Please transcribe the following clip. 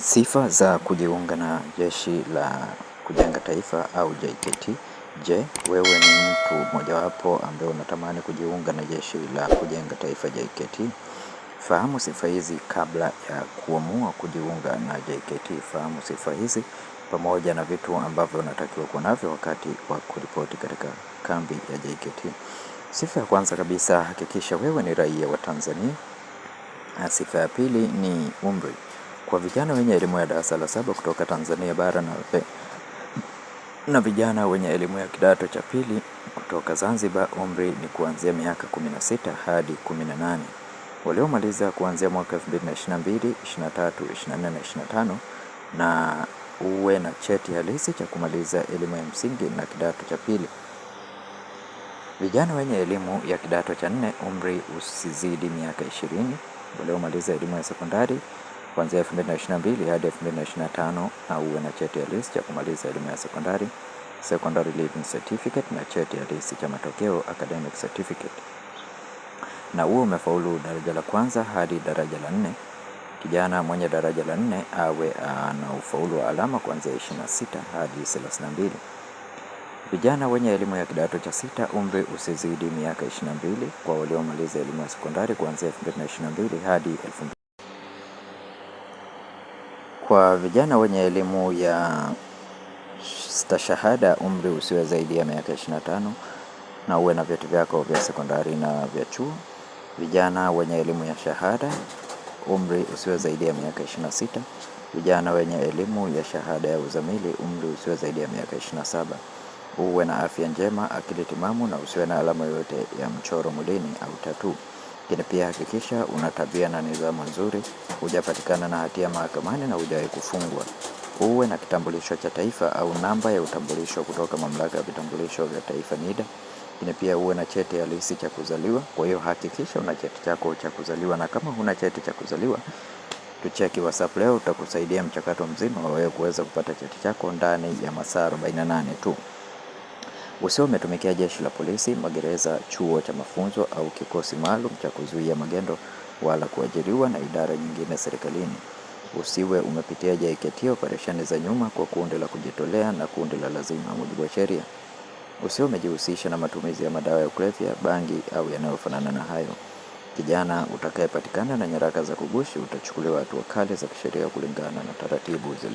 Sifa za kujiunga na Jeshi la Kujenga Taifa au JKT. Je, wewe ni mtu mojawapo ambaye unatamani kujiunga na Jeshi la Kujenga Taifa JKT? Fahamu sifa hizi kabla ya kuamua kujiunga na JKT. Fahamu sifa hizi pamoja na vitu ambavyo unatakiwa kuwa navyo wakati wa kuripoti katika kambi ya JKT. Sifa ya kwanza kabisa, hakikisha wewe ni raia wa Tanzania. Sifa ya pili ni umri. Kwa vijana wenye elimu ya darasa la 7 kutoka Tanzania bara na vijana wenye elimu ya kidato cha pili kutoka Zanzibar, umri ni kuanzia miaka 16 hadi 18. Waliomaliza kuanzia mwaka 2022, 23, 24 na 25 na uwe na cheti halisi cha kumaliza elimu ya msingi na kidato cha pili. Vijana wenye elimu ya kidato cha 4, umri usizidi miaka 20. Waliomaliza elimu ya sekondari kuanzia 2022 hadi 2025 na uwe na cheti halisi cha kumaliza elimu ya sekondari, Secondary Leaving Certificate, na cheti halisi cha matokeo, Academic Certificate, na uwe umefaulu daraja la kwanza hadi daraja la 4. Kijana mwenye daraja la 4 awe na ufaulu wa alama kuanzia 26 hadi 32. Vijana wenye elimu ya kidato cha 6, umri usizidi miaka 22 kwa waliomaliza elimu ya sekondari kuanzia 2022 hadi 2000. Kwa vijana wenye elimu ya stashahada, umri usiwe zaidi ya miaka 25 na uwe na vyeti vyako vya sekondari na vya chuo. Vijana wenye elimu ya shahada, umri usiwe zaidi ya miaka 26. Vijana wenye elimu ya shahada ya uzamili, umri usiwe zaidi ya miaka 27. Uwe na afya njema, akili timamu na usiwe na alama yoyote ya mchoro mwilini au tattoo. Lakini pia hakikisha una tabia na nidhamu nzuri, hujapatikana na hatia mahakamani na hujawahi kufungwa. Uwe na kitambulisho cha taifa au namba ya utambulisho kutoka Mamlaka ya Vitambulisho vya Taifa NIDA. Lakini pia uwe na cheti halisi cha kuzaliwa. Kwa hiyo hakikisha una cheti chako cha kuzaliwa, na kama huna cheti cha kuzaliwa, tucheki WhatsApp leo, utakusaidia mchakato mzima wa wewe kuweza kupata cheti chako ndani ya masaa 48 tu. Usiwe umetumikia jeshi la polisi, magereza, chuo cha mafunzo au kikosi maalum cha kuzuia magendo, wala kuajiriwa na idara nyingine serikalini. Usiwe umepitia JKT operesheni za nyuma kwa kundi la kujitolea na kundi la lazima mujibu wa sheria. Usiwe umejihusisha na matumizi ya madawa ya kulevya, bangi au yanayofanana na hayo. Kijana utakayepatikana na nyaraka za kugushi utachukuliwa hatua kali za kisheria kulingana na taratibu zile.